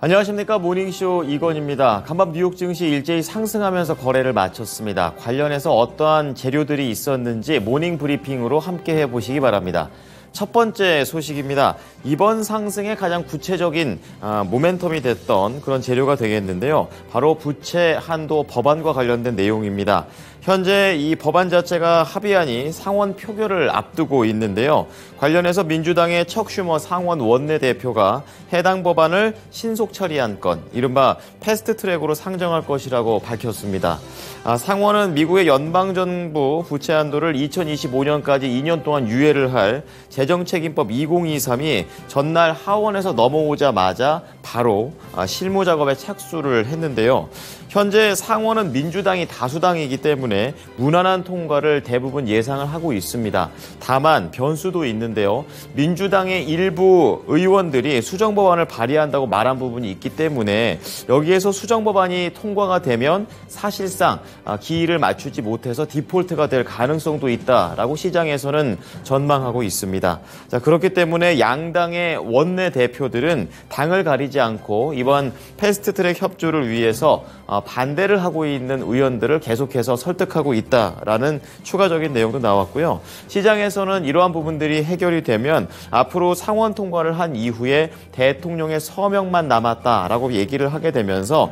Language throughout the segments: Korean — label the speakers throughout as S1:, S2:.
S1: 안녕하십니까. 모닝쇼 이건입니다. 간밤 뉴욕 증시 일제히 상승하면서 거래를 마쳤습니다. 관련해서 어떠한 재료들이 있었는지 모닝 브리핑으로 함께 해보시기 바랍니다. 첫 번째 소식입니다. 이번 상승의 가장 구체적인 모멘텀이 됐던 그런 재료가 되겠는데요. 바로 부채 한도 법안과 관련된 내용입니다. 현재 이 법안 자체가 합의안이 상원 표결을 앞두고 있는데요. 관련해서 민주당의 척 슈머 상원 원내대표가 해당 법안을 신속 처리한 건, 이른바 패스트트랙으로 상정할 것이라고 밝혔습니다. 상원은 미국의 연방정부 부채 한도를 2025년까지 2년 동안 유예를 할 재정책임법 2023이 전날 하원에서 넘어오자마자 바로 실무 작업에 착수를 했는데요. 현재 상원은 민주당이 다수당이기 때문에 무난한 통과를 대부분 예상을 하고 있습니다. 다만 변수도 있는데요. 민주당의 일부 의원들이 수정법안을 발의한다고 말한 부분이 있기 때문에 여기에서 수정법안이 통과가 되면 사실상 기일을 맞추지 못해서 디폴트가 될 가능성도 있다라고 시장에서는 전망하고 있습니다. 자, 그렇기 때문에 양당의 원내대표들은 당을 가리지 않고 이번 패스트트랙 협조를 위해서 반대를 하고 있는 의원들을 계속해서 설득하고 있다라는 추가적인 내용도 나왔고요. 시장에서는 이러한 부분들이 해결이 되면 앞으로 상원 통과를 한 이후에 대통령의 서명만 남았다라고 얘기를 하게 되면서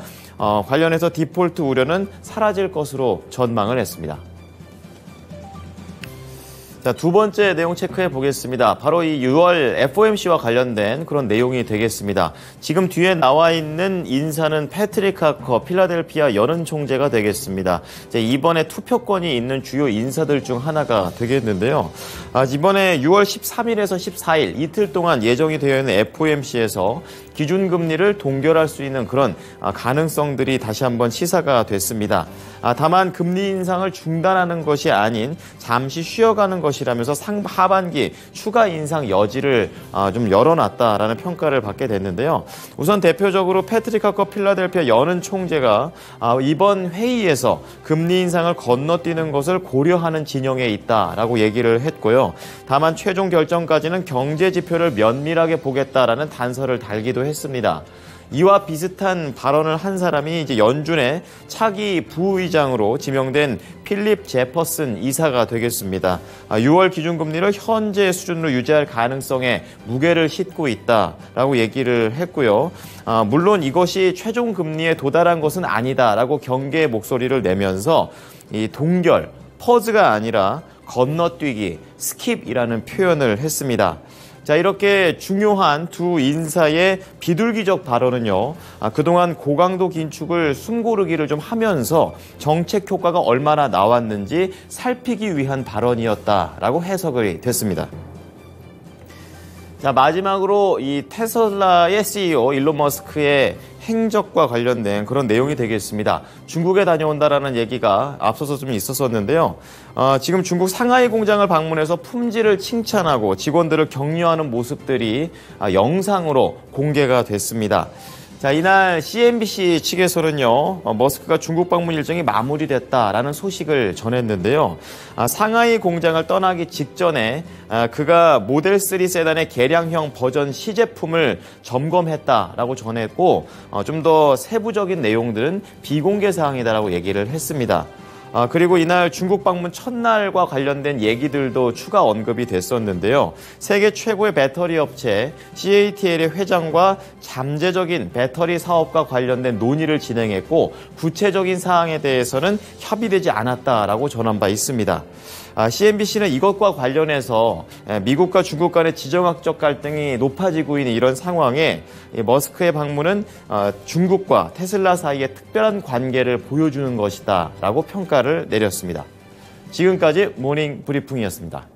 S1: 관련해서 디폴트 우려는 사라질 것으로 전망을 했습니다. 자, 두 번째 내용 체크해 보겠습니다. 바로 이 6월 FOMC와 관련된 그런 내용이 되겠습니다. 지금 뒤에 나와 있는 인사는 패트릭 하커 필라델피아 연은 총재가 되겠습니다. 이번에 투표권이 있는 주요 인사들 중 하나가 되겠는데요. 이번에 6월 13일에서 14일 이틀 동안 예정이 되어 있는 FOMC에서 기준금리를 동결할 수 있는 그런 가능성들이 다시 한번 시사가 됐습니다. 다만 금리 인상을 중단하는 것이 아닌 잠시 쉬어가는 것이라면서 하반기 추가 인상 여지를 좀 열어놨다라는 평가를 받게 됐는데요. 우선 대표적으로 패트릭 하커 필라델피아 연은 총재가 이번 회의에서 금리 인상을 건너뛰는 것을 고려하는 진영에 있다라고 얘기를 했고요. 다만 최종 결정까지는 경제 지표를 면밀하게 보겠다라는 단서를 달기도 했습니다. 이와 비슷한 발언을 한 사람이 이제 연준의 차기 부의장으로 지명된 필립 제퍼슨 이사가 되겠습니다. 6월 기준금리를 현재 수준으로 유지할 가능성에 무게를 싣고 있다라고 얘기를 했고요. 물론 이것이 최종 금리에 도달한 것은 아니다라고 경계의 목소리를 내면서 이 동결, 퍼즈가 아니라 건너뛰기, 스킵이라는 표현을 했습니다. 자, 이렇게 중요한 두 인사의 비둘기적 발언은요, 그동안 고강도 긴축을 숨고르기를 좀 하면서 정책 효과가 얼마나 나왔는지 살피기 위한 발언이었다라고 해석이 됐습니다. 자, 마지막으로 이 테슬라의 CEO 일론 머스크의 행적과 관련된 그런 내용이 되겠습니다. 중국에 다녀온다라는 얘기가 앞서서 좀 있었었는데요. 지금 중국 상하이 공장을 방문해서 품질을 칭찬하고 직원들을 격려하는 모습들이 영상으로 공개가 됐습니다. 자, 이날 CNBC 측에서는요, 머스크가 중국 방문 일정이 마무리됐다라는 소식을 전했는데요. 상하이 공장을 떠나기 직전에 그가 모델3 세단의 개량형 버전 시제품을 점검했다라고 전했고, 좀 더 세부적인 내용들은 비공개 사항이다라고 얘기를 했습니다. 그리고 이날 중국 방문 첫날과 관련된 얘기들도 추가 언급이 됐었는데요. 세계 최고의 배터리 업체 CATL의 회장과 잠재적인 배터리 사업과 관련된 논의를 진행했고, 구체적인 사항에 대해서는 협의되지 않았다라고 전한 바 있습니다. CNBC는 이것과 관련해서 미국과 중국 간의 지정학적 갈등이 높아지고 있는 이런 상황에 머스크의 방문은 중국과 테슬라 사이의 특별한 관계를 보여주는 것이다 라고 평가를 내렸습니다. 지금까지 모닝 브리핑이었습니다.